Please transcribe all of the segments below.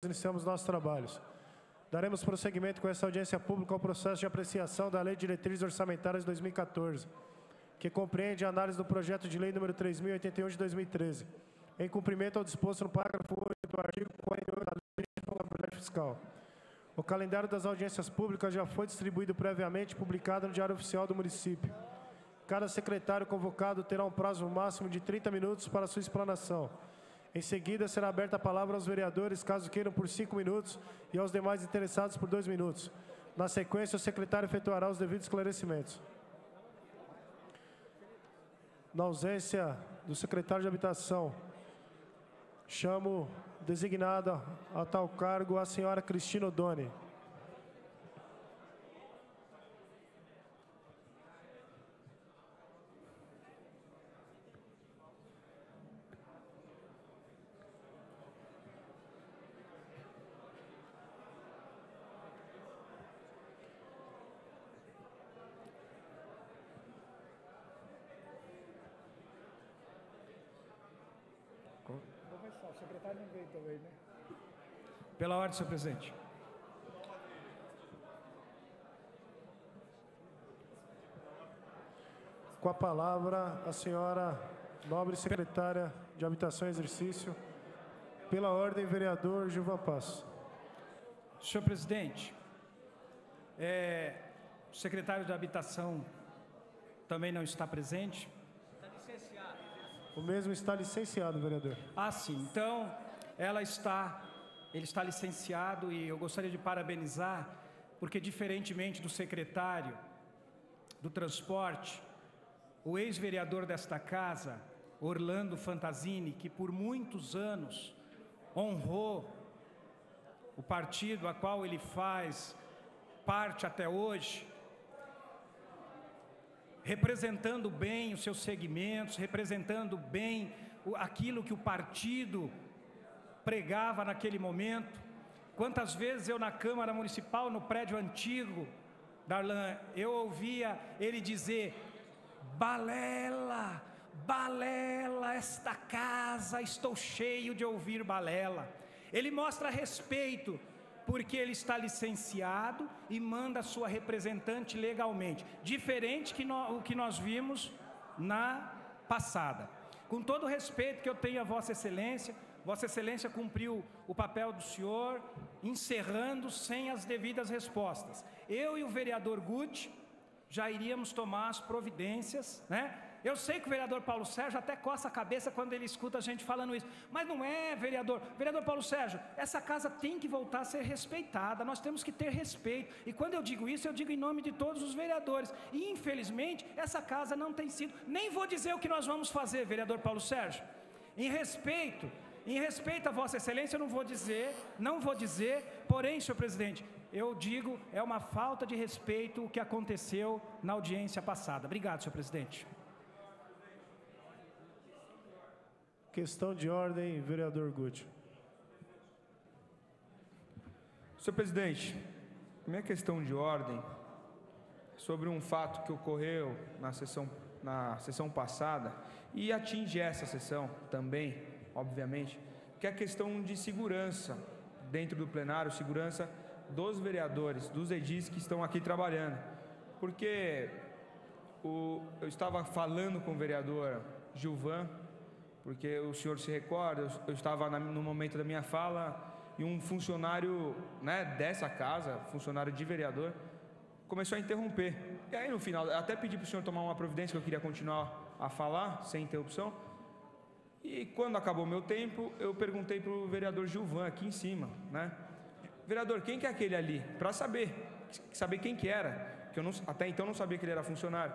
iniciamos nossos trabalhos. Daremos prosseguimento com essa audiência pública ao processo de apreciação da Lei de Diretrizes Orçamentárias 2014, que compreende a análise do projeto de lei número 3.081 de 2013, em cumprimento ao disposto no parágrafo 8 do artigo 48 da Lei de Responsabilidade Fiscal. O calendário das audiências públicas já foi distribuído previamente e publicado no Diário Oficial do município. Cada secretário convocado terá um prazo máximo de 30 minutos para sua explanação. Em seguida, será aberta a palavra aos vereadores, caso queiram, por 5 minutos, e aos demais interessados por 2 minutos. Na sequência, o secretário efetuará os devidos esclarecimentos. Na ausência do secretário de Habitação, chamo designada a tal cargo a senhora Cristina Odoni. O secretário não veio também, né? Pela ordem, senhor presidente. Com a palavra, a senhora nobre secretária de Habitação e Exercício. Pela ordem, vereador Gilvan Passos. Senhor presidente, o secretário de Habitação também não está presente. Está licenciado. O mesmo está licenciado, vereador. Ah, sim. Então, ele está licenciado e eu gostaria de parabenizar, porque diferentemente do secretário do Transporte, o ex-vereador desta casa, Orlando Fantasini, que por muitos anos honrou o partido a qual ele faz parte até hoje, representando bem os seus segmentos, representando bem aquilo que o partido pregava naquele momento. Quantas vezes eu na Câmara Municipal, no prédio antigo, Darlan, eu ouvia ele dizer: balela, balela esta casa, estou cheio de ouvir balela. Ele mostra respeito, porque ele está licenciado e manda a sua representante legalmente, diferente o que nós vimos na passada. Com todo o respeito que eu tenho a Vossa Excelência cumpriu o papel do senhor, encerrando sem as devidas respostas. Eu e o vereador Guti já iríamos tomar as providências, né? Eu sei que o vereador Paulo Sérgio até coça a cabeça quando ele escuta a gente falando isso, mas não é, vereador. Vereador Paulo Sérgio, essa casa tem que voltar a ser respeitada, nós temos que ter respeito, e quando eu digo isso, eu digo em nome de todos os vereadores, e infelizmente, essa casa não tem sido, nem vou dizer o que nós vamos fazer, vereador Paulo Sérgio, em respeito a Vossa Excelência, eu não vou dizer, porém, senhor presidente, eu digo, é uma falta de respeito o que aconteceu na audiência passada. Obrigado, senhor presidente. Questão de ordem, vereador Guti. Senhor presidente, minha questão de ordem é sobre um fato que ocorreu na sessão passada e atinge essa sessão também, obviamente, que é a questão de segurança dentro do plenário, segurança dos vereadores, dos edis que estão aqui trabalhando. Porque eu estava falando com o vereador Gilvan, porque o senhor se recorda, eu estava no momento da minha fala e um funcionário, né, dessa casa, funcionário de vereador, começou a interromper. E aí no final, eu até pedi para o senhor tomar uma providência, que eu queria continuar a falar, sem interrupção. E quando acabou o meu tempo, eu perguntei para o vereador Gilvan, aqui em cima, né? Vereador, quem que é aquele ali? Para saber quem que era, que eu até então não sabia que ele era funcionário.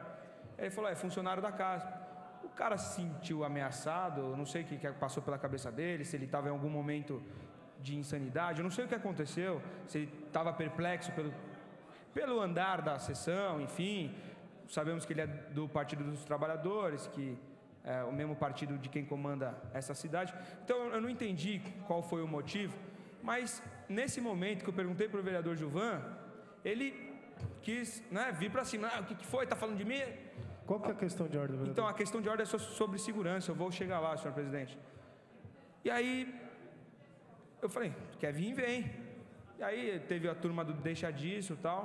Ele falou, é funcionário da casa. O cara se sentiu ameaçado, não sei o que passou pela cabeça dele, se ele estava em algum momento de insanidade, eu não sei o que aconteceu, se ele estava perplexo pelo andar da sessão, enfim. Sabemos que ele é do Partido dos Trabalhadores, que é o mesmo partido de quem comanda essa cidade. Então eu não entendi qual foi o motivo, mas nesse momento que eu perguntei para o vereador Gilvan, ele quis, né, vir para cima. O que foi? Está falando de mim? Qual que é a questão de ordem, vereador? Então, a questão de ordem é sobre segurança. Eu vou chegar lá, senhor presidente. E aí, Eu falei, quer vir, vem. E aí teve a turma do deixa disso e tal.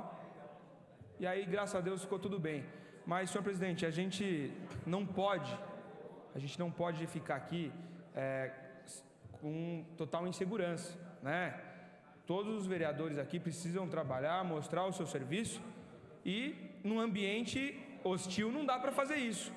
E aí, graças a Deus, ficou tudo bem. Mas, senhor presidente, a gente não pode ficar aqui com total insegurança, né? Todos os vereadores aqui precisam trabalhar, mostrar o seu serviço, e num ambiente hostil não dá para fazer isso.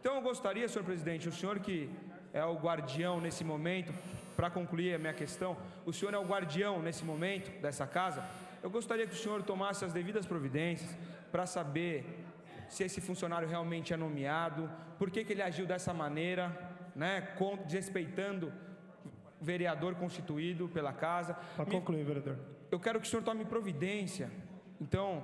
Então eu gostaria, senhor presidente, o senhor que é o guardião nesse momento, para concluir a minha questão, o senhor é o guardião nesse momento dessa casa, eu gostaria que o senhor tomasse as devidas providências para saber se esse funcionário realmente é nomeado, por que ele agiu dessa maneira, né, desrespeitando o vereador constituído pela casa. Para concluir, vereador. Eu quero que o senhor tome providência, então,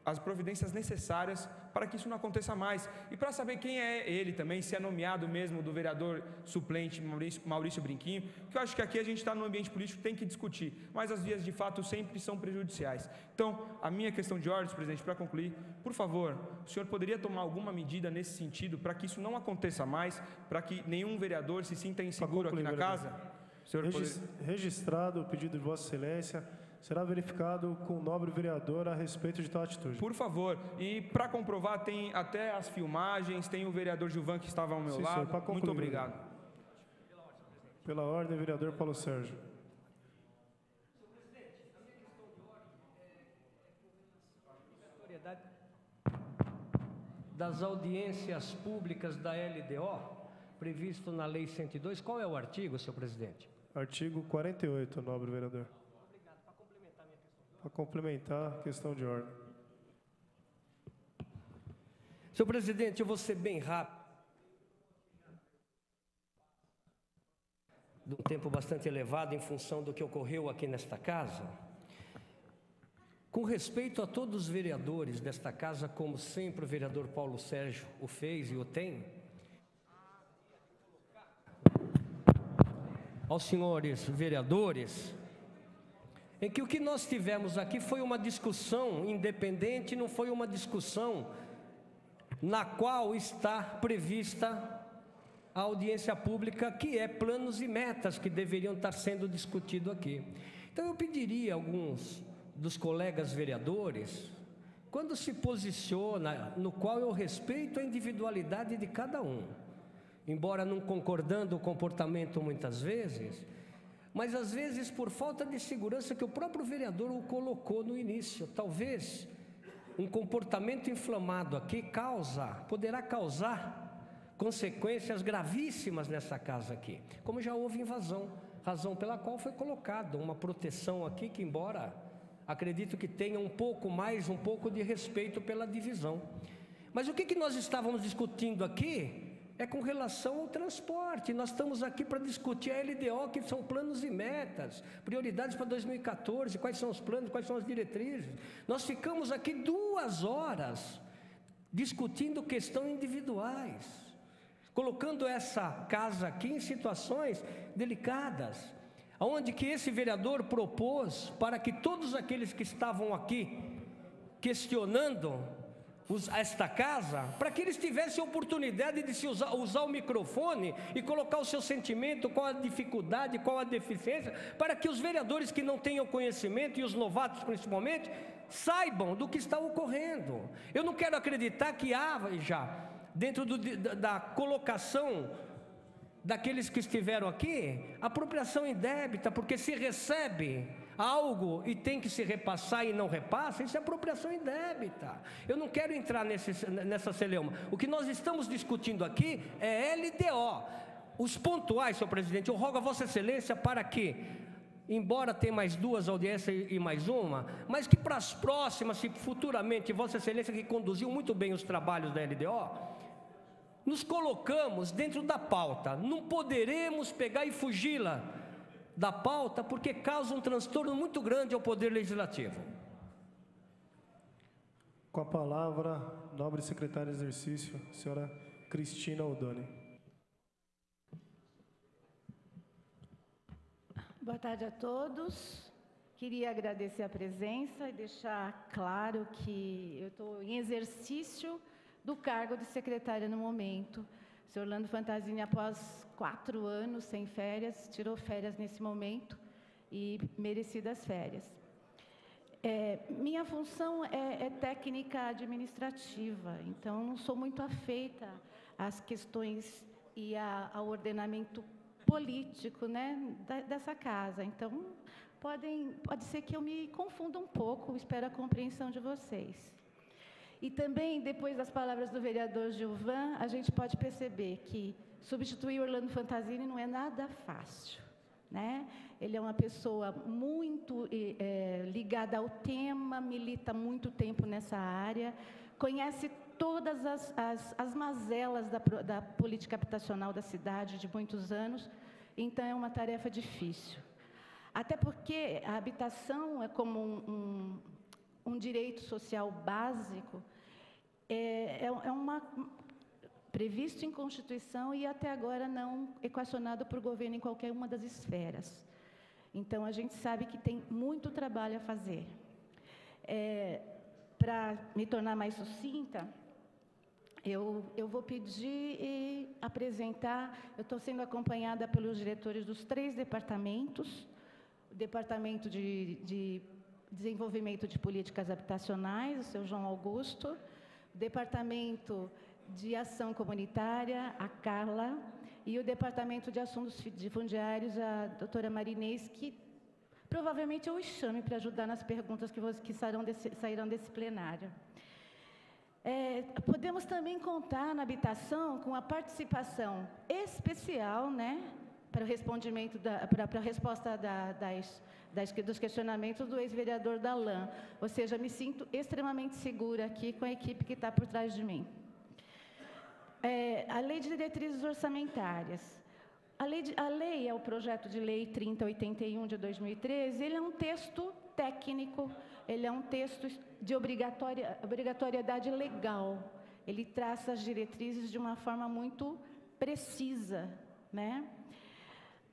as providências necessárias para que isso não aconteça mais. E para saber quem é ele também, se é nomeado mesmo do vereador suplente Maurício Brinquinho, que eu acho que aqui a gente está no ambiente político, tem que discutir, mas as vias de fato sempre são prejudiciais. Então, a minha questão de ordem, presidente, para concluir, por favor, o senhor poderia tomar alguma medida nesse sentido para que isso não aconteça mais, para que nenhum vereador se sinta inseguro aqui na casa? Registrado o pedido de Vossa Excelência, será verificado com o nobre vereador a respeito de tal atitude. Por favor. E para comprovar, tem até as filmagens, tem o vereador Gilvan que estava ao meu lado. Senhor, concluir, muito obrigado. Pela ordem, vereador Paulo Sérgio. Das audiências públicas da LDO, previsto na Lei 102, qual é o artigo, senhor presidente? Artigo 48, nobre vereador. Para complementar a questão de ordem. Senhor presidente, eu vou ser bem rápido. De um tempo bastante elevado em função do que ocorreu aqui nesta casa. Com respeito a todos os vereadores desta casa, como sempre o vereador Paulo Sérgio o fez e o tem, aos senhores vereadores, em que o que nós tivemos aqui foi uma discussão independente, não foi uma discussão na qual está prevista a audiência pública, que é planos e metas que deveriam estar sendo discutidos aqui. Então eu pediria a alguns dos colegas vereadores, quando se posiciona, no qual eu respeito a individualidade de cada um, embora não concordando o comportamento muitas vezes, mas às vezes por falta de segurança que o próprio vereador o colocou no início. Talvez um comportamento inflamado aqui poderá causar consequências gravíssimas nessa casa aqui, como já houve invasão, razão pela qual foi colocada uma proteção aqui que, embora acredito que tenha um pouco de respeito pela divisão. Mas o que nós estávamos discutindo aqui é com relação ao transporte. Nós estamos aqui para discutir a LDO, que são planos e metas, prioridades para 2014, quais são os planos, quais são as diretrizes. Nós ficamos aqui 2 horas discutindo questões individuais, colocando essa casa aqui em situações delicadas, onde que esse vereador propôs para que todos aqueles que estavam aqui questionando esta casa, para que eles tivessem a oportunidade de usar o microfone e colocar o seu sentimento, qual a dificuldade, qual a deficiência, para que os vereadores que não tenham conhecimento, e os novatos principalmente, saibam do que está ocorrendo. Eu não quero acreditar que há já, dentro da colocação daqueles que estiveram aqui, apropriação indébita, porque se recebe algo e tem que se repassar e não repassa, isso é apropriação indébita. Eu não quero entrar nessa celeuma. O que nós estamos discutindo aqui é LDO. Os pontuais, senhor presidente, eu rogo a Vossa Excelência para que, embora tenha mais 2 audiências e mais uma, mas que para as próximas, se futuramente Vossa Excelência, que conduziu muito bem os trabalhos da LDO, nos colocamos dentro da pauta. Não poderemos pegar e fugi-la da pauta, porque causa um transtorno muito grande ao Poder Legislativo. Com a palavra, nobre secretária de exercício, senhora Cristina Oldoni. Boa tarde a todos. Queria agradecer a presença e deixar claro que eu estou em exercício do cargo de secretária no momento. O senhor Orlando Fantasini, após 4 anos sem férias, tirou férias nesse momento, e merecidas férias. Minha função é técnica administrativa, então não sou muito afeita às questões e ao ordenamento político, né, dessa casa. Então, pode ser que eu me confunda um pouco, espero a compreensão de vocês. E também, depois das palavras do vereador Gilvan, a gente pode perceber que substituir Orlando Fantasini não é nada fácil, né? Ele é uma pessoa muito ligada ao tema, milita muito tempo nessa área, conhece todas as mazelas da política habitacional da cidade de muitos anos, então é uma tarefa difícil. Até porque a habitação é como um direito social básico, previsto em Constituição e até agora não equacionado por governo em qualquer uma das esferas. Então, a gente sabe que tem muito trabalho a fazer. Para me tornar mais sucinta, eu vou pedir e apresentar, eu estou sendo acompanhada pelos diretores dos 3 departamentos, o Departamento de Desenvolvimento de Políticas Habitacionais, o seu João Augusto, o Departamento de Ação Comunitária, a Carla, e o Departamento de Assuntos Fundiários, a doutora Marinês, que provavelmente eu os chame para ajudar nas perguntas que sairão desse plenário. Podemos também contar na habitação com a participação especial, né, para o respondimento, para a resposta dos questionamentos do ex-vereador Dalan. Ou seja, me sinto extremamente segura aqui com a equipe que está por trás de mim. A Lei de Diretrizes Orçamentárias. A lei é o projeto de lei 3081 de 2013, ele é um texto técnico, ele é um texto de obrigatoriedade legal. Ele traça as diretrizes de uma forma muito precisa, né?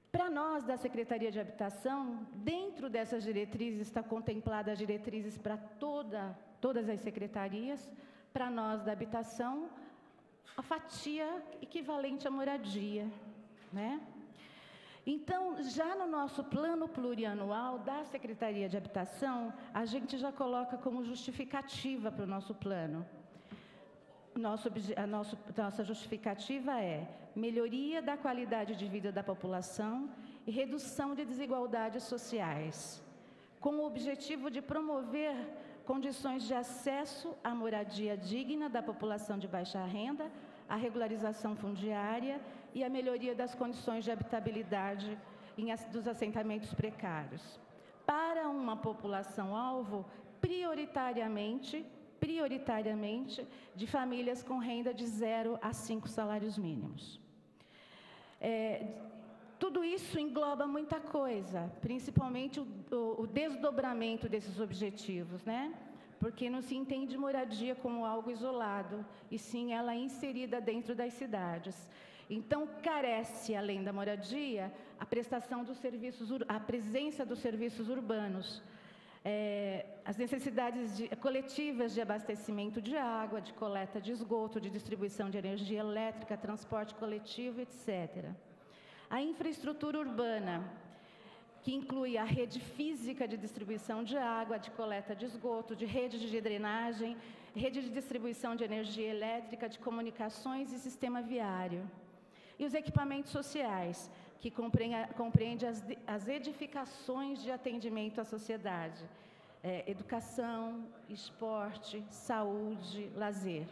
Para nós, da Secretaria de Habitação, dentro dessas diretrizes está contemplada as diretrizes para todas as secretarias. Para nós, da Habitação, a fatia equivalente à moradia, né? Então, já no nosso plano plurianual da Secretaria de Habitação, a gente já coloca como justificativa para o nosso plano. Nossa justificativa é melhoria da qualidade de vida da população e redução de desigualdades sociais, com o objetivo de promover condições de acesso à moradia digna da população de baixa renda, a regularização fundiária e a melhoria das condições de habitabilidade dos assentamentos precários. Para uma população-alvo, prioritariamente de famílias com renda de 0 a 5 salários mínimos. Tudo isso engloba muita coisa, principalmente o desdobramento desses objetivos, né? Porque não se entende moradia como algo isolado, e sim ela inserida dentro das cidades. Então, carece, além da moradia, a prestação dos serviços, a presença dos serviços urbanos, as necessidades coletivas de abastecimento de água, de coleta de esgoto, de distribuição de energia elétrica, transporte coletivo, etc. A infraestrutura urbana, que inclui a rede física de distribuição de água, de coleta de esgoto, de rede de drenagem, rede de distribuição de energia elétrica, de comunicações e sistema viário. E os equipamentos sociais, que compreende as edificações de atendimento à sociedade, educação, esporte, saúde, lazer.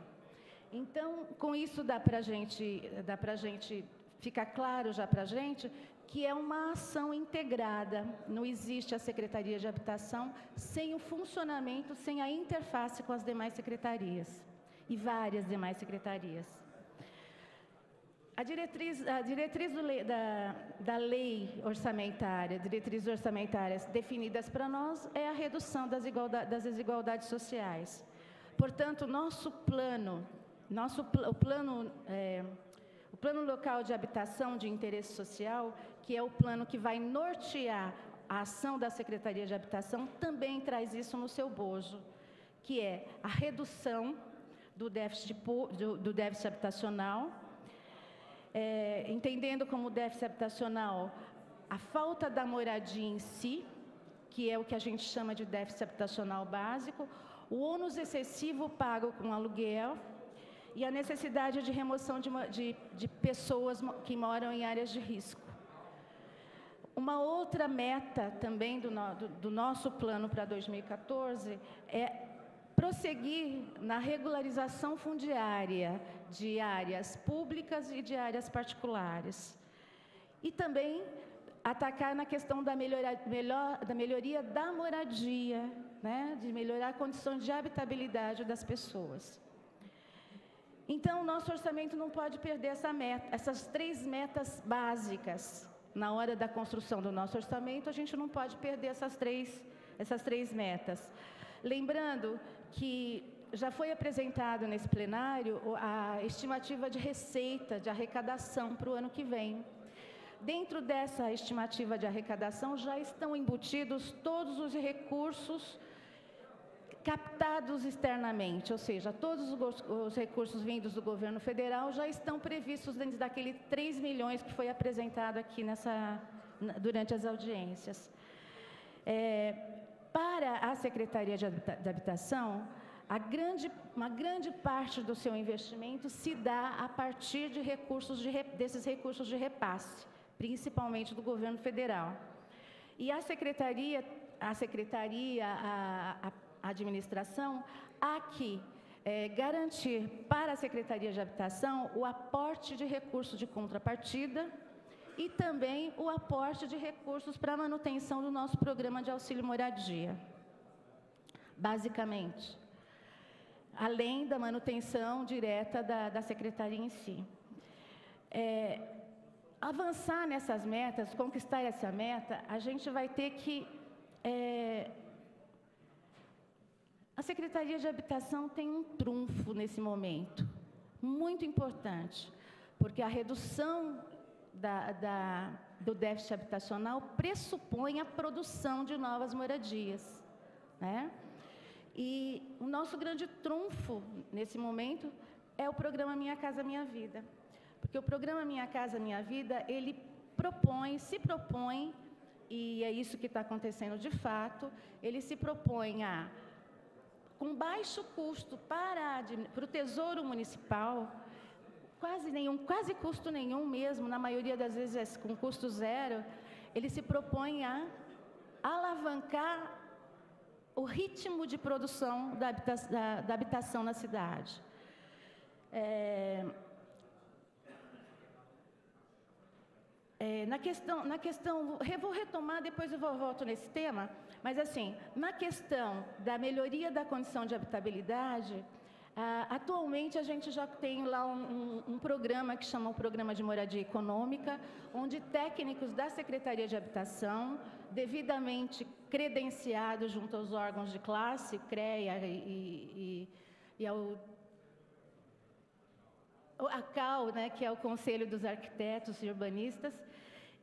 Então, com isso dá para a gente ficar claro já para a gente que é uma ação integrada, não existe a Secretaria de Habitação sem o funcionamento, sem a interface com as demais secretarias e várias demais secretarias. A diretriz da lei orçamentária, diretrizes orçamentárias definidas para nós é a redução das desigualdades sociais. Portanto, o plano local de habitação de interesse social, que é o plano que vai nortear a ação da Secretaria de Habitação, também traz isso no seu bojo, que é a redução do déficit habitacional, entendendo como déficit habitacional a falta da moradia em si, que é o que a gente chama de déficit habitacional básico, o ônus excessivo pago com aluguel e a necessidade de remoção de pessoas que moram em áreas de risco. Uma outra meta também do nosso plano para 2014 é prosseguir na regularização fundiária de áreas públicas e de áreas particulares. E também atacar na questão da melhoria da moradia, né? De melhorar a condição de habitabilidade das pessoas. Então, o nosso orçamento não pode perder essas 3 metas básicas. Na hora da construção do nosso orçamento, a gente não pode perder essas três metas. Lembrando que já foi apresentado nesse plenário a estimativa de receita, de arrecadação para o ano que vem. Dentro dessa estimativa de arrecadação já estão embutidos todos os recursos captados externamente, ou seja, todos os recursos vindos do governo federal já estão previstos dentro daquele 3 milhões que foi apresentado aqui durante as audiências. Para a Secretaria de Habitação, uma grande parte do seu investimento se dá a partir de desses recursos de repasse, principalmente do governo federal. E a administração há que garantir para a Secretaria de Habitação o aporte de recursos de contrapartida e também o aporte de recursos para a manutenção do nosso programa de auxílio moradia, basicamente, além da manutenção direta da Secretaria em si. Avançar nessas metas, conquistar essa meta, a gente vai ter que... A Secretaria de Habitação tem um trunfo nesse momento, muito importante, porque a redução do déficit habitacional pressupõe a produção de novas moradias, né? E o nosso grande trunfo nesse momento é o programa Minha Casa Minha Vida, porque o programa Minha Casa Minha Vida, ele se propõe, e é isso que está acontecendo de fato, ele se propõe com baixo custo para o Tesouro Municipal, quase custo nenhum mesmo, na maioria das vezes com custo zero, ele se propõe a alavancar o ritmo de produção da habitação na cidade. Na questão, vou retomar, depois eu volto nesse tema, mas assim, na questão da melhoria da condição de habitabilidade, atualmente a gente já tem lá um programa que chama o Programa de Moradia Econômica, onde técnicos da Secretaria de Habitação, devidamente credenciados junto aos órgãos de classe, CREA a CAL, né, que é o Conselho dos Arquitetos e Urbanistas,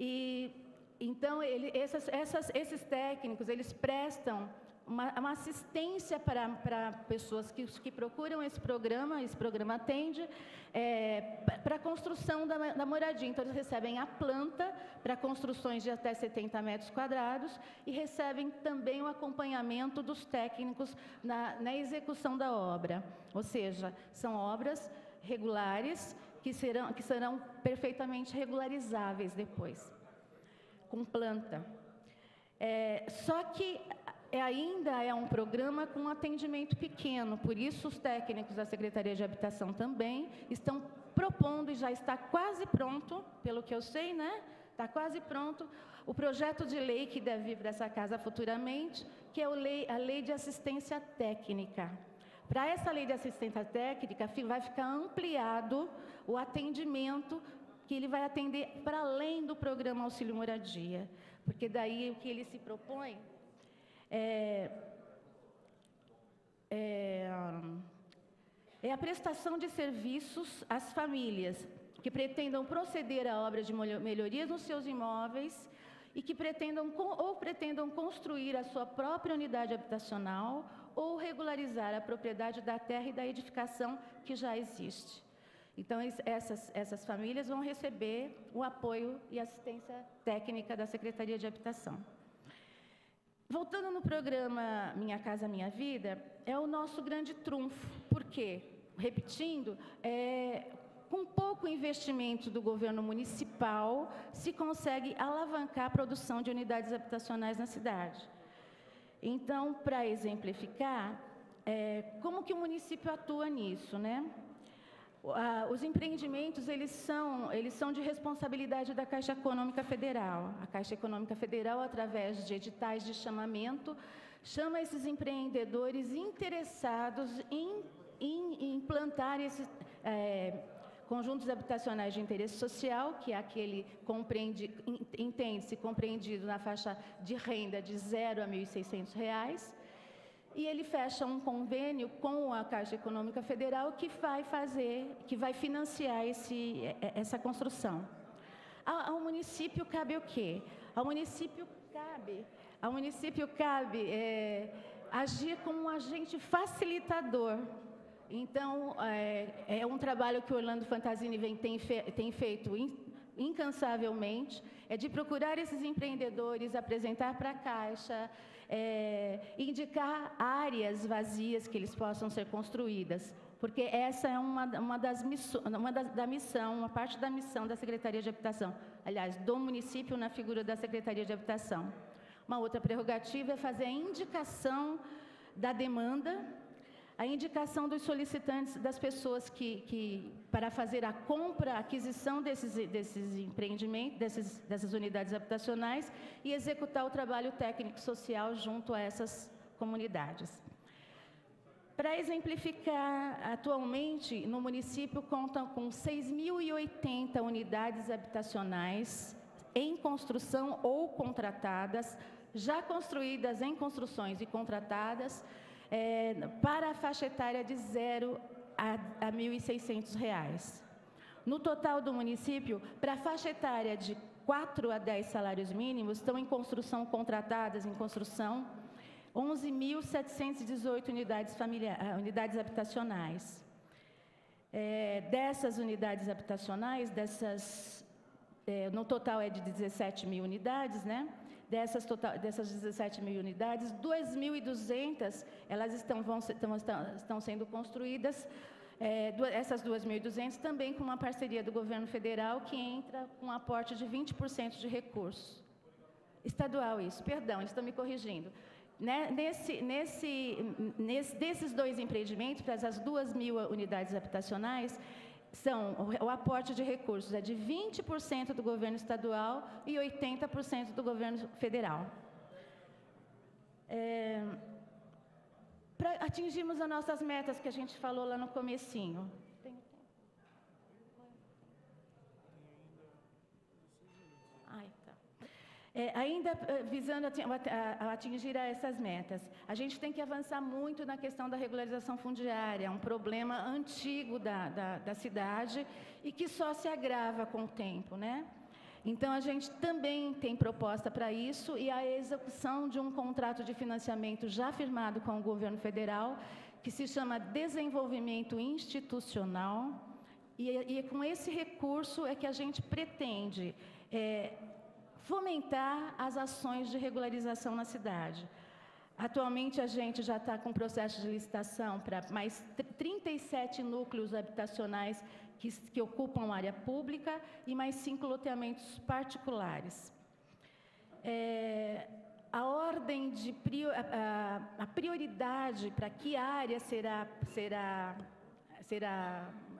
e então esses técnicos, eles prestam uma assistência para pessoas que procuram esse programa atende para a construção da moradia. Então, eles recebem a planta para construções de até 70 metros quadrados e recebem também o acompanhamento dos técnicos na execução da obra. Ou seja, são obras regulares que serão perfeitamente regularizáveis depois, com planta. Só que ainda é um programa com atendimento pequeno, por isso os técnicos da Secretaria de Habitação também estão propondo, e já está quase pronto, pelo que eu sei, né? Está quase pronto o projeto de lei que deve vir para essa casa futuramente, que é a Lei de Assistência Técnica. Para essa Lei de Assistência Técnica, vai ficar ampliado o atendimento, que ele vai atender para além do programa Auxílio Moradia, porque daí o que ele se propõe é a prestação de serviços às famílias que pretendam proceder a obras de melhorias nos seus imóveis e que pretendam construir a sua própria unidade habitacional ou regularizar a propriedade da terra e da edificação que já existe. Então, essas famílias vão receber o apoio e assistência técnica da Secretaria de Habitação. Voltando no programa Minha Casa Minha Vida, é o nosso grande trunfo. Por quê? Repetindo, com pouco investimento do governo municipal, se consegue alavancar a produção de unidades habitacionais na cidade. Então, para exemplificar, como que o município atua nisso, né? Os empreendimentos, eles são de responsabilidade da Caixa Econômica Federal. A Caixa Econômica Federal, através de editais de chamamento, chama esses empreendedores interessados em implantar esses conjuntos habitacionais de interesse social, que é aquele entende-se compreendido na faixa de renda de R$0 a R$ 1.600, e ele fecha um convênio com a Caixa Econômica Federal que vai financiar essa construção. Ao município cabe o quê? Ao município cabe agir como um agente facilitador. Então, é um trabalho que o Orlando Fantasini tem feito incansavelmente, é de procurar esses empreendedores, apresentar para a Caixa, indicar áreas vazias que eles possam ser construídas, porque essa é uma parte da missão da Secretaria de Habitação, aliás, do município na figura da Secretaria de Habitação. Uma outra prerrogativa é fazer a indicação da demanda, a indicação dos solicitantes, das pessoas para fazer a compra, a aquisição desses empreendimentos, dessas unidades habitacionais e executar o trabalho técnico-social junto a essas comunidades. Para exemplificar, atualmente, no município contam com 6.080 unidades habitacionais em construção ou contratadas, já construídas em construções e contratadas, para a faixa etária de R$0 a R$ 1.600. No total do município, para a faixa etária de 4 a 10 salários mínimos, estão em construção, contratadas em construção, 11.718 unidades habitacionais. Dessas unidades habitacionais, no total é de 17 mil unidades, né? Dessas 17 mil unidades, 2.200 elas estão sendo construídas, essas 2.200 também com uma parceria do governo federal, que entra com um aporte de 20% de recursos. Estadual isso, perdão, eles estão me corrigindo. Desses dois empreendimentos, para essas 2.000 unidades habitacionais, o aporte de recursos é de 20% do governo estadual e 80% do governo federal. Para atingirmos as nossas metas que a gente falou lá no comecinho. Ainda visando atingir essas metas, a gente tem que avançar muito na questão da regularização fundiária, um problema antigo da cidade e que só se agrava com o tempo, né? Então, a gente também tem proposta para isso e a execução de um contrato de financiamento já firmado com o governo federal, que se chama Desenvolvimento Institucional, e com esse recurso é que a gente pretende fomentar as ações de regularização na cidade. Atualmente, a gente já está com processo de licitação para mais 37 núcleos habitacionais que ocupam área pública e mais 5 loteamentos particulares. A prioridade para que área será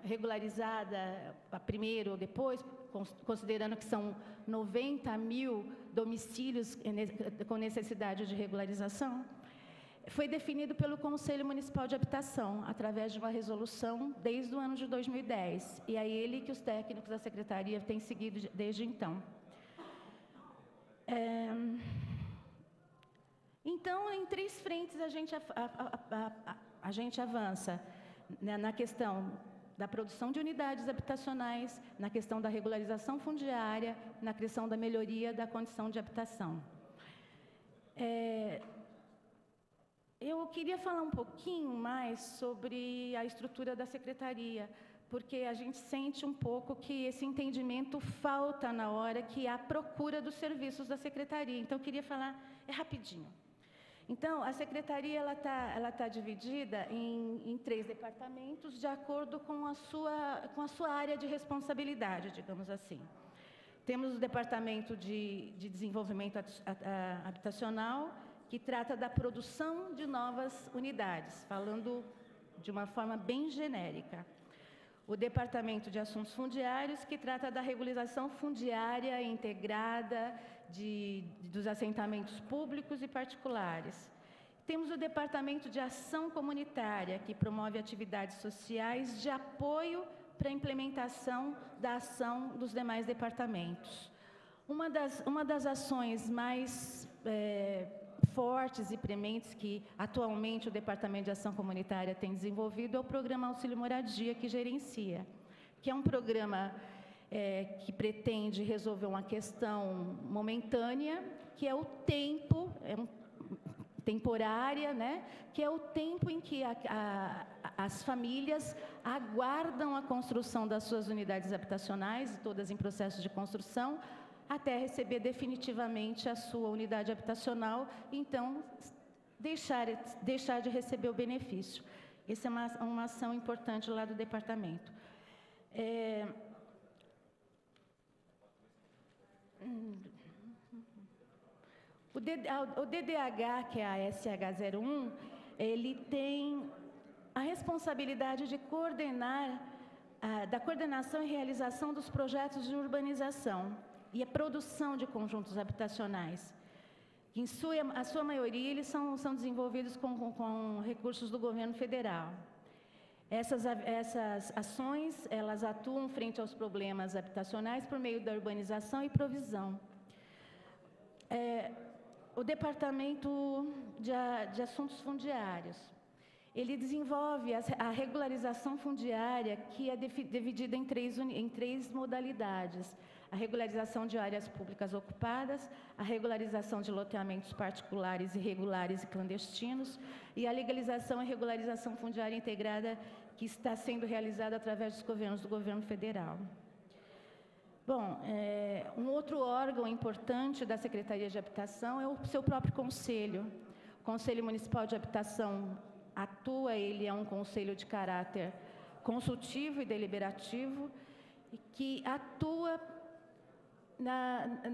regularizada primeiro ou depois, considerando que são 90 mil domicílios com necessidade de regularização, foi definido pelo Conselho Municipal de Habitação, através de uma resolução desde o ano de 2010. E é ele que os técnicos da Secretaria têm seguido desde então. Então, em 3 frentes, a gente avança, né, na questão da produção de unidades habitacionais, na questão da regularização fundiária, na questão da melhoria da condição de habitação. Eu queria falar um pouquinho mais sobre a estrutura da Secretaria, porque a gente sente um pouco que esse entendimento falta na hora que há procura dos serviços da Secretaria. Então, eu queria falar, rapidinho. Então, a Secretaria ela tá dividida em 3 departamentos, de acordo com a sua área de responsabilidade, digamos assim. Temos o Departamento de Desenvolvimento Habitacional, que trata da produção de novas unidades, falando de uma forma bem genérica. O Departamento de Assuntos Fundiários, que trata da regularização fundiária integrada dos assentamentos públicos e particulares. Temos o Departamento de Ação Comunitária, que promove atividades sociais de apoio para a implementação da ação dos demais departamentos. Uma das ações mais fortes e prementes que atualmente o Departamento de Ação Comunitária tem desenvolvido é o Programa Auxílio Moradia, que gerencia, que é um programa que pretende resolver uma questão momentânea, que é o tempo, temporária, né? Que é o tempo em que as famílias aguardam a construção das suas unidades habitacionais, todas em processo de construção, até receber definitivamente a sua unidade habitacional, então deixar de receber o benefício. Essa é uma ação importante lá do departamento. O DDH, que é a SH01, ele tem a responsabilidade de da coordenação e realização dos projetos de urbanização e a produção de conjuntos habitacionais. A sua maioria, eles são desenvolvidos com recursos do governo federal. Essas ações, elas atuam frente aos problemas habitacionais por meio da urbanização e provisão. O Departamento de Assuntos Fundiários, ele desenvolve a regularização fundiária, que é dividida em três modalidades: a regularização de áreas públicas ocupadas, a regularização de loteamentos particulares irregulares e clandestinos, e a legalização e regularização fundiária integrada, que está sendo realizada através dos governos do governo federal. Bom, um outro órgão importante da Secretaria de Habitação é o seu próprio conselho. O Conselho Municipal de Habitação ele é um conselho de caráter consultivo e deliberativo, que atua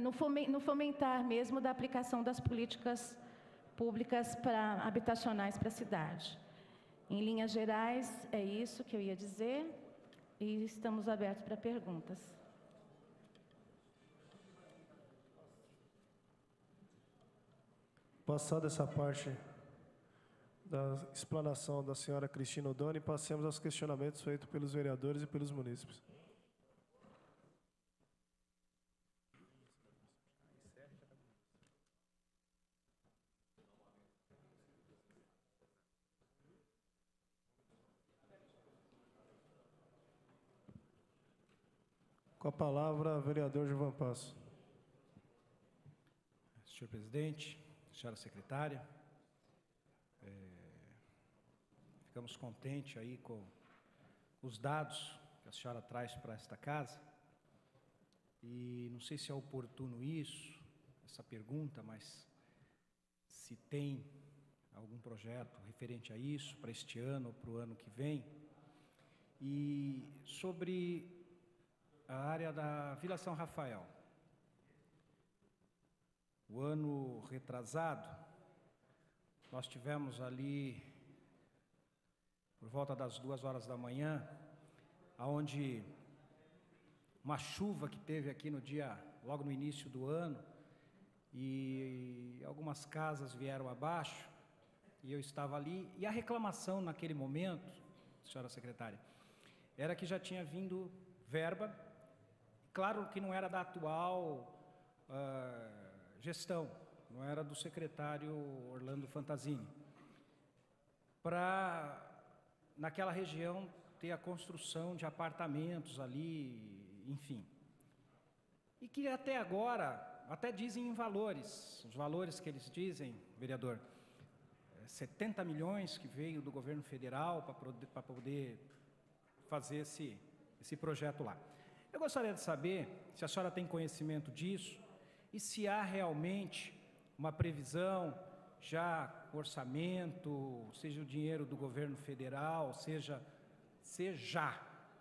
no fomentar mesmo da aplicação das políticas públicas habitacionais para a cidade. Em linhas gerais, é isso que eu ia dizer, e estamos abertos para perguntas. Passada essa parte da explanação da senhora Cristina Odoni, passemos aos questionamentos feitos pelos vereadores e pelos munícipes. Com a palavra, vereador Gilvan Passo. Senhor presidente, senhora secretária, ficamos contentes aí com os dados que a senhora traz para esta casa, e não sei se é oportuno essa pergunta, mas se tem algum projeto referente a isso para este ano ou para o ano que vem. E sobre a área da Vila São Rafael, o ano retrasado, nós tivemos ali, por volta das 2h da manhã, onde uma chuva que teve aqui logo no início do ano, e algumas casas vieram abaixo, e eu estava ali, e a reclamação naquele momento, senhora secretária, era que já tinha vindo verba, claro que não era da atual gestão, não era do secretário Orlando Fantazini, para, naquela região, ter a construção de apartamentos ali, enfim. E que até agora, até dizem em valores, os valores que eles dizem, vereador, 70 milhões que veio do governo federal para poder fazer esse projeto lá. Eu gostaria de saber se a senhora tem conhecimento disso e se há realmente uma previsão, já orçamento, seja o dinheiro do governo federal, seja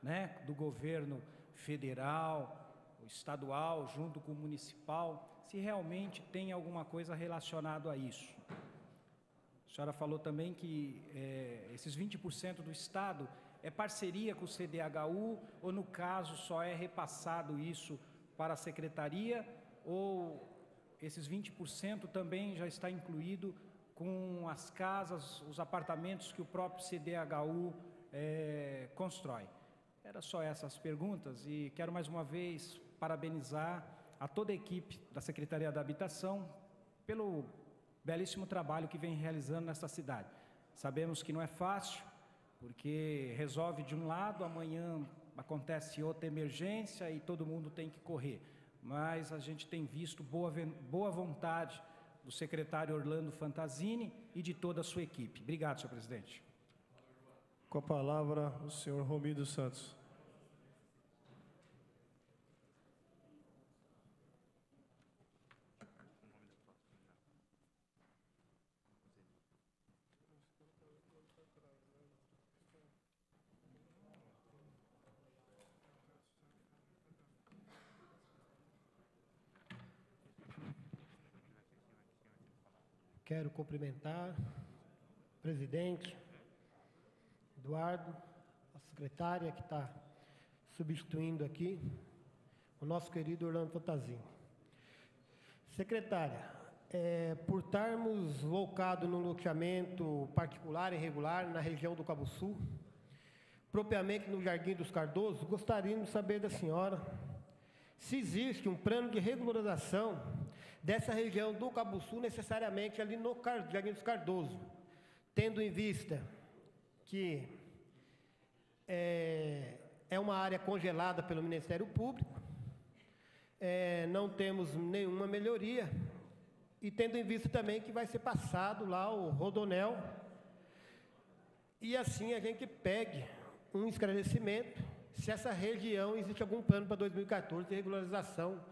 né, do governo federal, o estadual, junto com o municipal, se realmente tem alguma coisa relacionada a isso. A senhora falou também que esses 20% do Estado é parceria com o CDHU, ou no caso só é repassado isso para a Secretaria, ou esses 20% também já está incluído com as casas, os apartamentos que o próprio CDHU constrói? Era só essas perguntas e quero mais uma vez parabenizar a toda a equipe da Secretaria da Habitação pelo belíssimo trabalho que vem realizando nesta cidade. Sabemos que não é fácil, porque resolve de um lado, amanhã acontece outra emergência e todo mundo tem que correr. Mas a gente tem visto boa vontade do secretário Orlando Fantasini e de toda a sua equipe. Obrigado, senhor presidente. Com a palavra, o senhor Romildo Santos. Quero cumprimentar o presidente, Eduardo, a secretária que está substituindo aqui, o nosso querido Orlando Fantasini. Secretária, por estarmos locados num loteamento particular e irregular na região do Cabo Sul, propriamente no Jardim dos Cardoso, gostaríamos de saber da senhora se existe um plano de regularização dessa região do Cabo Sul, necessariamente ali no Jardim dos Cardoso, tendo em vista que é uma área congelada pelo Ministério Público, não temos nenhuma melhoria, e tendo em vista também que vai ser passado lá o Rodonel, e assim a gente pegue um esclarecimento se essa região existe algum plano para 2014 de regularização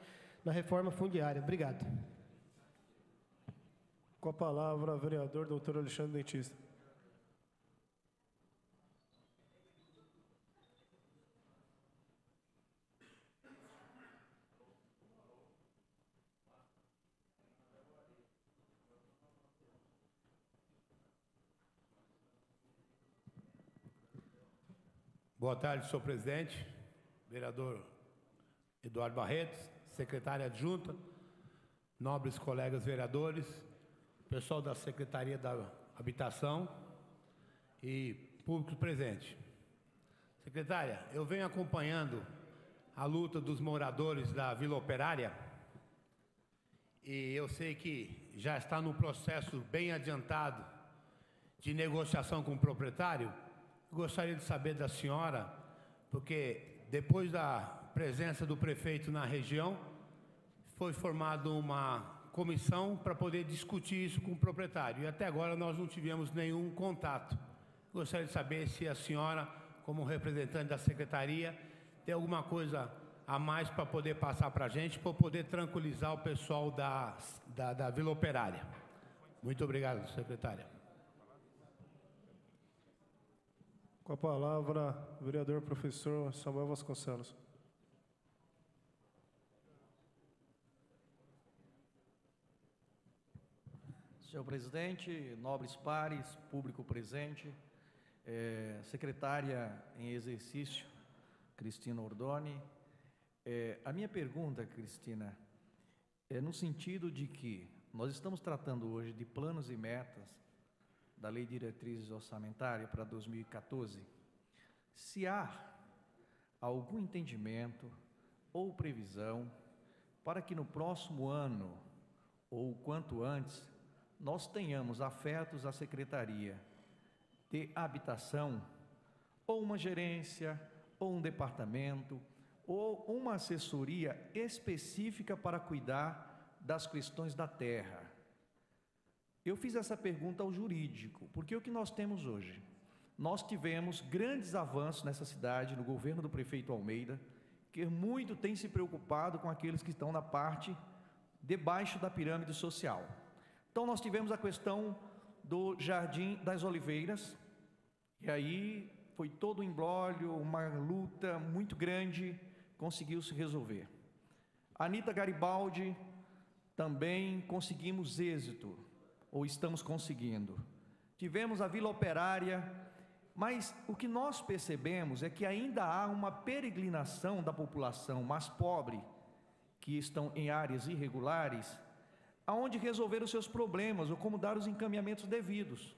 na reforma fundiária. Obrigado. Com a palavra, vereador doutor Alexandre Dentista. Boa tarde, senhor presidente, vereador Eduardo Barreto, secretária adjunta, nobres colegas vereadores, pessoal da Secretaria da Habitação e público presente. Secretária, eu venho acompanhando a luta dos moradores da Vila Operária e eu sei que já está num processo bem adiantado de negociação com o proprietário. Gostaria de saber da senhora, porque depois da presença do prefeito na região, foi formada uma comissão para poder discutir isso com o proprietário. E até agora nós não tivemos nenhum contato. Gostaria de saber se a senhora, como representante da secretaria, tem alguma coisa a mais para poder passar para a gente, para poder tranquilizar o pessoal da Vila Operária. Muito obrigado, secretária. Com a palavra, vereador professor Samuel Vasconcelos. Senhor presidente, nobres pares, público presente, secretária em exercício, Cristina Ordoni. A minha pergunta, Cristina, é no sentido de que nós estamos tratando hoje de planos e metas da Lei de Diretrizes Orçamentárias para 2014, se há algum entendimento ou previsão para que no próximo ano, ou o quanto antes, nós tenhamos afetos à Secretaria de Habitação, ou uma gerência, ou um departamento, ou uma assessoria específica para cuidar das questões da terra. Eu fiz essa pergunta ao jurídico, porque o que nós temos hoje? nós tivemos grandes avanços nessa cidade, no governo do prefeito Almeida, que muito tem se preocupado com aqueles que estão na parte debaixo da pirâmide social. Então nós tivemos a questão do Jardim das Oliveiras, e aí foi todo um imbróglio, uma luta muito grande, conseguiu se resolver. Anita Garibaldi, também conseguimos êxito, ou estamos conseguindo. Tivemos a Vila Operária, mas o que nós percebemos é que ainda há uma peregrinação da população mais pobre, que estão em áreas irregulares, aonde resolver os seus problemas, ou como dar os encaminhamentos devidos.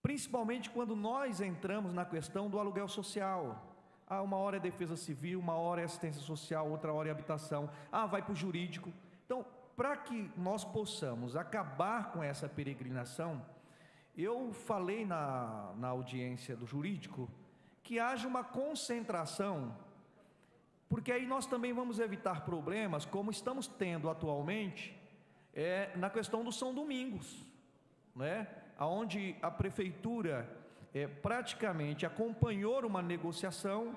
Principalmente quando nós entramos na questão do aluguel social. Uma hora é defesa civil, uma hora é assistência social, outra hora é habitação. Vai para o jurídico. Então, para que nós possamos acabar com essa peregrinação, eu falei na audiência do jurídico que haja uma concentração, porque aí nós também vamos evitar problemas, como estamos tendo atualmente, na questão do São Domingos, né? Onde a prefeitura praticamente acompanhou uma negociação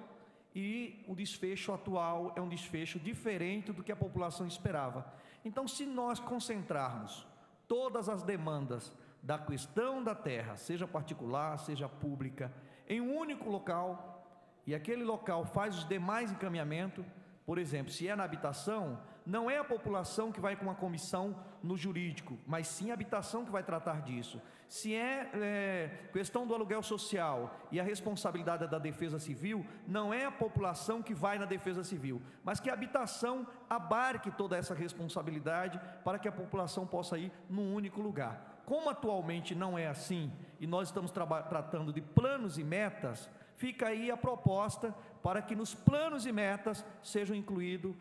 e o desfecho atual é um desfecho diferente do que a população esperava. Então, se nós concentrarmos todas as demandas da questão da terra, seja particular, seja pública, em um único local, e aquele local faz os demais encaminhamentos, por exemplo, se é na habitação, não é a população que vai com uma comissão no jurídico, mas sim a habitação que vai tratar disso. Se é questão do aluguel social e a responsabilidade é da defesa civil, não é a população que vai na defesa civil, mas que a habitação abarque toda essa responsabilidade para que a população possa ir num único lugar. Como atualmente não é assim, e nós estamos tratando de planos e metas, fica aí a proposta para que nos planos e metas sejam incluído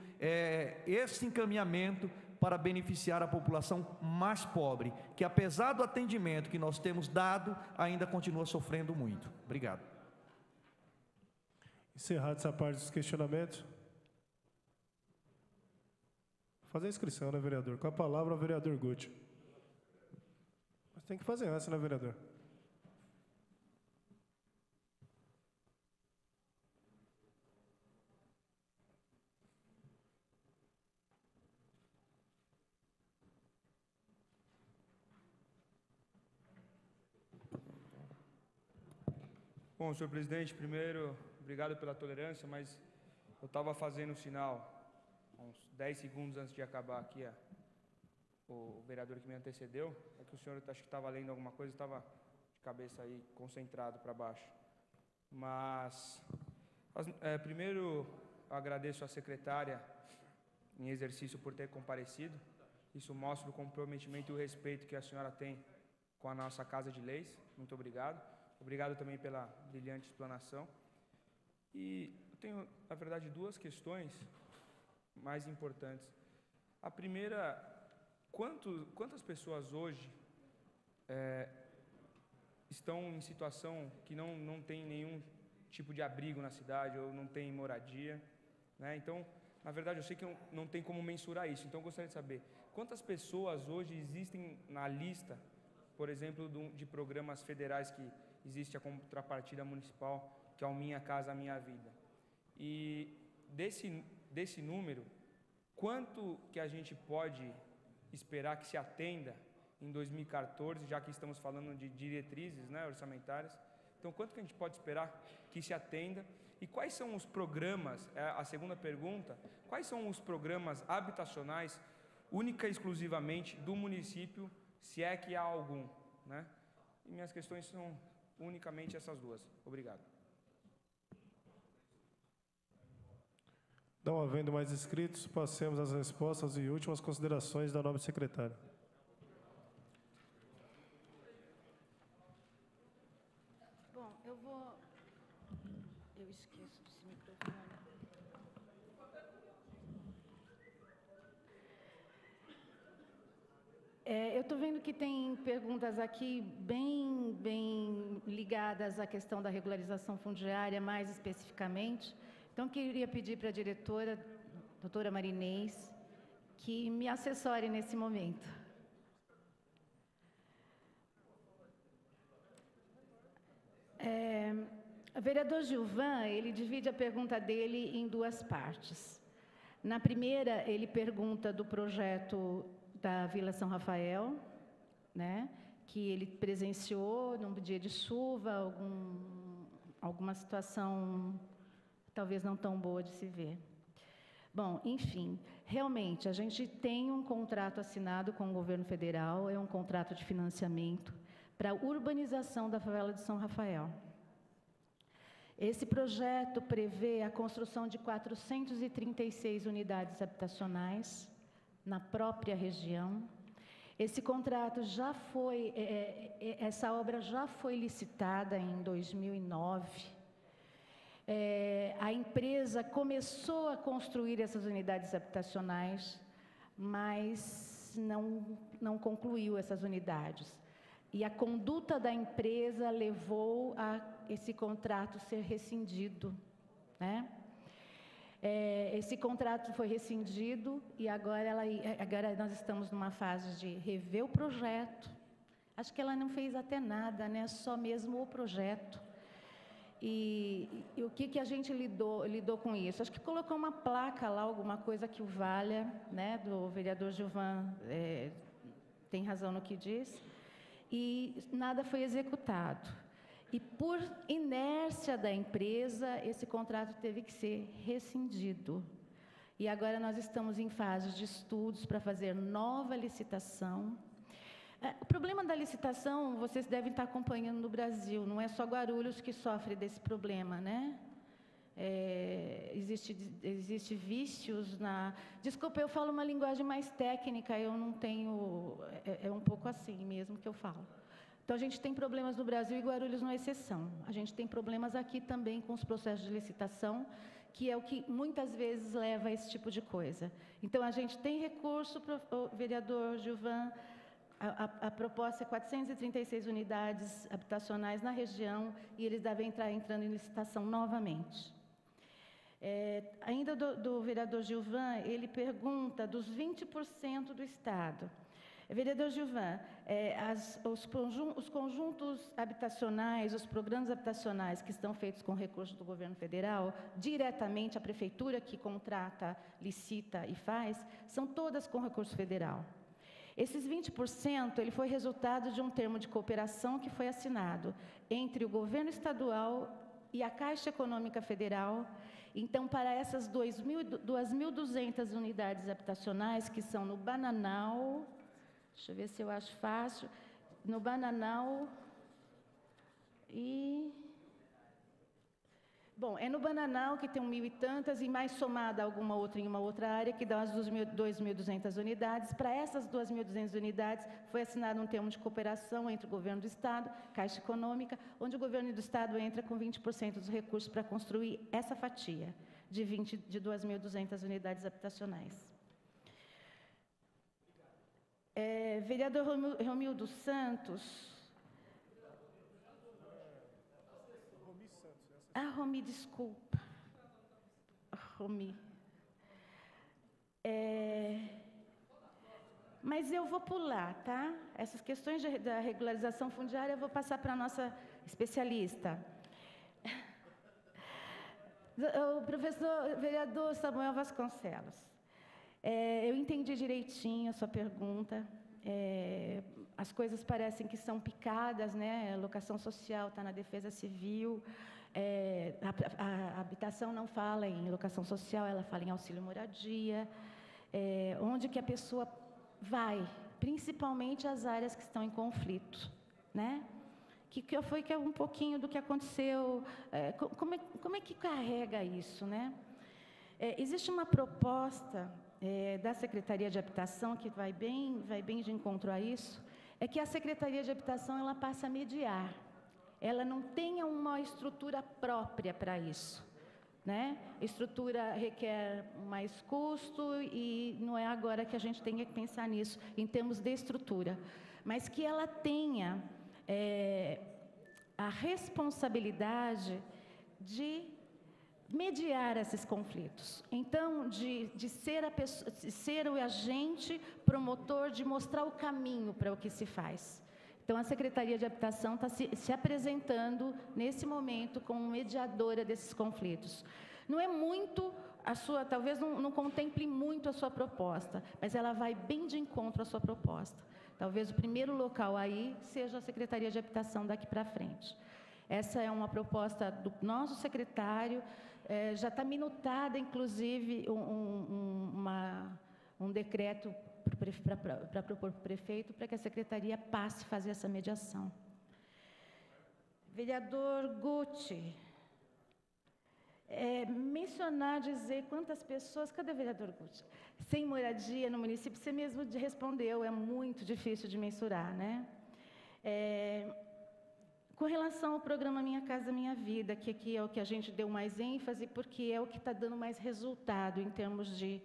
esse encaminhamento para beneficiar a população mais pobre, que apesar do atendimento que nós temos dado, ainda continua sofrendo muito. Obrigado. Encerrado essa parte dos questionamentos. Vou fazer a inscrição, né, vereador? Com a palavra, o vereador Guti. Mas tem que fazer antes, né, vereador? Bom, senhor presidente, primeiro, obrigado pela tolerância, mas eu estava fazendo o sinal, uns 10 segundos antes de acabar aqui, o vereador que me antecedeu, é que o senhor acho que estava lendo alguma coisa, estava de cabeça aí, concentrado para baixo. Mas, primeiro, eu agradeço à secretária em exercício por ter comparecido, isso mostra o comprometimento e o respeito que a senhora tem com a nossa Casa de Leis, muito obrigado. Obrigado também pela brilhante explanação. E eu tenho, na verdade, duas questões mais importantes. A primeira, quantas pessoas hoje estão em situação que não tem nenhum tipo de abrigo na cidade ou não tem moradia, né? Então, na verdade, eu sei que não tem como mensurar isso. Então, eu gostaria de saber quantas pessoas hoje existem na lista, por exemplo, de programas federais que existe a contrapartida municipal, que é o Minha Casa Minha Vida. E desse número, quanto que a gente pode esperar que se atenda em 2014, já que estamos falando de diretrizes, né, orçamentárias? Então, quanto que a gente pode esperar que se atenda? E quais são os programas, a segunda pergunta, quais são os programas habitacionais, única e exclusivamente do município, se é que há algum, né? E minhas questões são unicamente essas duas. Obrigado. Não havendo mais inscritos, passemos às respostas e últimas considerações da nobre secretária. Bom, eu esqueço desse microfone. Eu estou vendo que tem perguntas aqui bem ligadas à questão da regularização fundiária, mais especificamente. Então, queria pedir para a diretora, doutora Marinês, que me assessore nesse momento. O vereador Gilvan, ele divide a pergunta dele em duas partes. Na primeira, ele pergunta do projeto da Vila São Rafael, né, que ele presenciou num dia de chuva, alguma situação talvez não tão boa de se ver. Bom, enfim, realmente, a gente tem um contrato assinado com o governo federal, é um contrato de financiamento para a urbanização da favela de São Rafael. Esse projeto prevê a construção de 436 unidades habitacionais na própria região. Esse contrato já foi, essa obra já foi licitada em 2009. A empresa começou a construir essas unidades habitacionais, mas não concluiu essas unidades. E a conduta da empresa levou a esse contrato ser rescindido, né? Esse contrato foi rescindido e agora nós estamos numa fase de rever o projeto. Acho que ela não fez até nada, né? Só mesmo o projeto. E o que a gente lidou com isso? Acho que colocou uma placa lá, alguma coisa que o valha, né? Do vereador Gilvan tem razão no que diz. E nada foi executado. E por inércia da empresa, esse contrato teve que ser rescindido. E agora nós estamos em fase de estudos para fazer nova licitação. O problema da licitação, vocês devem estar acompanhando no Brasil, não é só Guarulhos que sofre desse problema, né? Existe vícios na... Desculpa, eu falo uma linguagem mais técnica, eu não tenho... É um pouco assim mesmo que eu falo. Então, a gente tem problemas no Brasil e Guarulhos não é exceção. A gente tem problemas aqui também com os processos de licitação, que é o que muitas vezes leva a esse tipo de coisa. Então, a gente tem recurso para o vereador Gilvan. A proposta é 436 unidades habitacionais na região e eles devem entrando em licitação novamente. Ainda do vereador Gilvan, ele pergunta dos 20% do Estado. Vereador Gilvan, os conjuntos habitacionais, os programas habitacionais que estão feitos com recursos do governo federal, diretamente a prefeitura que contrata, licita e faz, são todas com recurso federal. Esses 20%, ele foi resultado de um termo de cooperação que foi assinado entre o governo estadual e a Caixa Econômica Federal. Então, para essas 2.200 unidades habitacionais que são no Bananal, deixa eu ver se eu acho fácil, no Bananal e... Bom, é no Bananal que tem 1.000 e tantas, e mais somada alguma outra em uma outra área, que dá as 2.200 unidades. Para essas 2.200 unidades, foi assinado um termo de cooperação entre o governo do Estado, Caixa Econômica, onde o governo do Estado entra com 20% dos recursos para construir essa fatia de 2.200 unidades habitacionais. Vereador Romildo Santos... Romi, desculpa. Romi. Mas eu vou pular, tá? Essas questões da regularização fundiária eu vou passar para a nossa especialista. O professor vereador Samuel Vasconcelos. Eu entendi direitinho a sua pergunta. As coisas parecem que são picadas, né? A locação social está na defesa civil. A habitação não fala em locação social, ela fala em auxílio moradia, onde que a pessoa vai, principalmente as áreas que estão em conflito, né? Que é um pouquinho do que aconteceu, como é que carrega isso, né? Existe uma proposta da Secretaria de Habitação que vai bem de encontro a isso, é que a Secretaria de Habitação ela passa a mediar. Ela não tenha uma estrutura própria para isso, né? Estrutura requer mais custo e não é agora que a gente tem que pensar nisso, em termos de estrutura, mas que ela tenha a responsabilidade de mediar esses conflitos. Então, de ser o agente promotor, de mostrar o caminho para o que se faz. Então, a Secretaria de Habitação está se apresentando, nesse momento, como mediadora desses conflitos. Não é muito a sua, talvez não contemple muito a sua proposta, mas ela vai bem de encontro à sua proposta. Talvez o primeiro local aí seja a Secretaria de Habitação daqui para frente. Essa é uma proposta do nosso secretário, já está minutada, inclusive, um decreto para propor para o prefeito, para que a secretaria passe a fazer essa mediação. Vereador Guti, mencionar, dizer quantas pessoas, cadê o vereador Guti? Sem moradia no município, você mesmo respondeu, é muito difícil de mensurar, né? Com relação ao programa Minha Casa Minha Vida, que aqui é o que a gente deu mais ênfase, porque é o que está dando mais resultado em termos de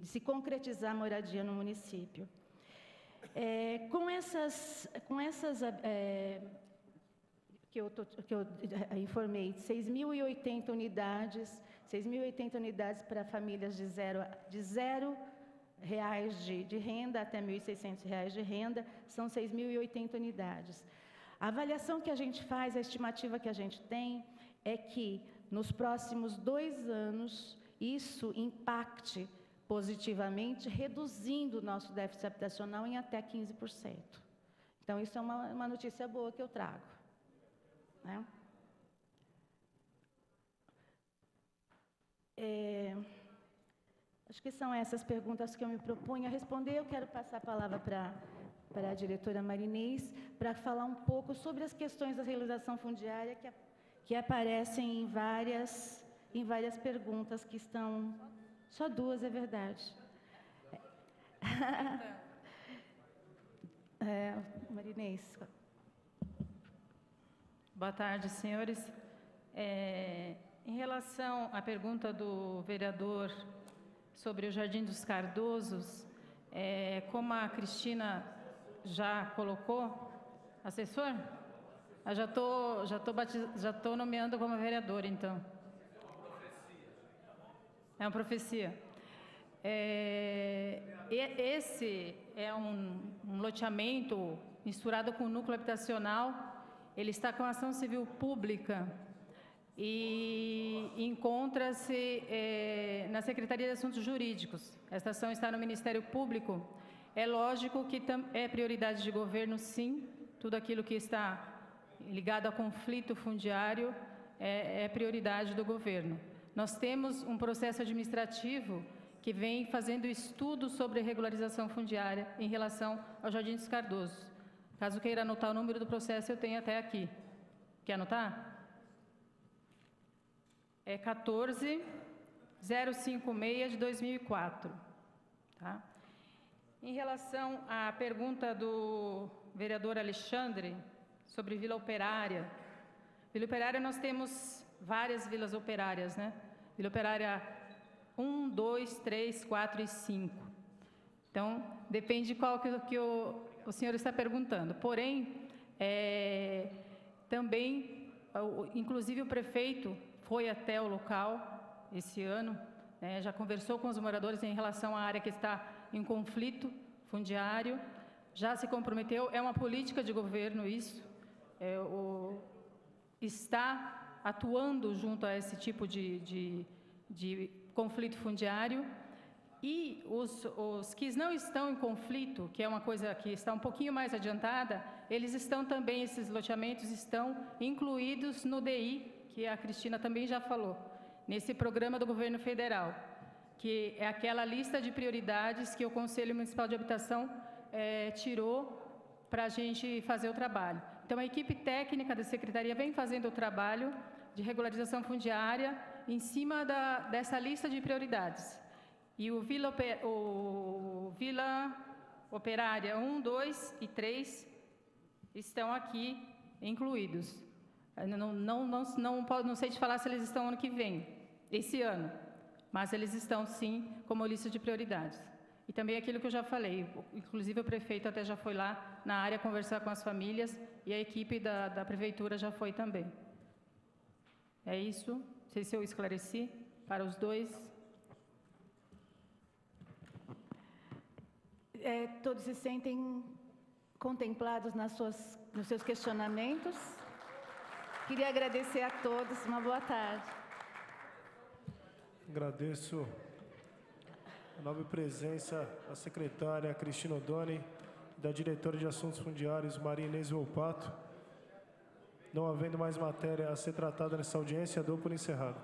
se concretizar a moradia no município. Com essas que eu informei, 6.080 unidades, 6.080 unidades para famílias de R$ de renda até R$ 1.600 de renda, são 6.080 unidades. A avaliação que a gente faz, a estimativa que a gente tem, é que nos próximos 2 anos, isso impacte positivamente, reduzindo o nosso déficit habitacional em até 15%. Então, isso é uma notícia boa que eu trago, né? Acho que são essas perguntas que eu me propunha a responder. Eu quero passar a palavra para a diretora Marinês, para falar um pouco sobre as questões da regularização fundiária que aparecem em várias perguntas que estão... Só 2, é verdade. Marinês. Boa tarde, senhores. Em relação à pergunta do vereador sobre o Jardim dos Cardosos, como a Cristina já colocou, assessor? Eu já estou nomeando como vereador, então. É uma profecia. Esse é um loteamento misturado com o núcleo habitacional. Ele está com ação civil pública e encontra-se na Secretaria de Assuntos Jurídicos. Esta ação está no Ministério Público. É lógico que é prioridade de governo, sim. Tudo aquilo que está ligado a conflito fundiário é prioridade do governo. Nós temos um processo administrativo que vem fazendo estudos sobre regularização fundiária em relação ao Jardim dos Cardosos. Caso queira anotar o número do processo, eu tenho até aqui. Quer anotar? É 14056 de 2004. Tá? Em relação à pergunta do vereador Alexandre sobre Vila Operária. Vila Operária, nós temos várias vilas operárias, né? Vila Operária 1, 2, 3, 4 e 5. Então, depende de qual que o senhor está perguntando. Porém, também, inclusive o prefeito foi até o local esse ano, já conversou com os moradores em relação à área que está em conflito fundiário, já se comprometeu, é uma política de governo isso, está atuando junto a esse tipo de conflito fundiário, e os que não estão em conflito, que é uma coisa que está um pouquinho mais adiantada, eles estão também, esses loteamentos estão incluídos no DI, que a Cristina também já falou, nesse programa do governo federal, que é aquela lista de prioridades que o Conselho Municipal de Habitação tirou para a gente fazer o trabalho. Então, a equipe técnica da Secretaria vem fazendo o trabalho de regularização fundiária em cima dessa lista de prioridades. E o Vila Operária 1, 2 e 3 estão aqui incluídos. Não sei te falar se eles estão ano que vem, esse ano, mas eles estão, sim, como lista de prioridades. E também aquilo que eu já falei, inclusive o prefeito até já foi lá na área conversar com as famílias e a equipe da prefeitura já foi também. É isso. Não sei se eu esclareci para os dois. Todos se sentem contemplados nos seus questionamentos. Queria agradecer a todos. Uma boa tarde. Agradeço a nobre presença da secretária Cristina Oddoni e da diretora de Assuntos Fundiários, Maria Inês Volpato. Não havendo mais matéria a ser tratada nessa audiência, dou por encerrado.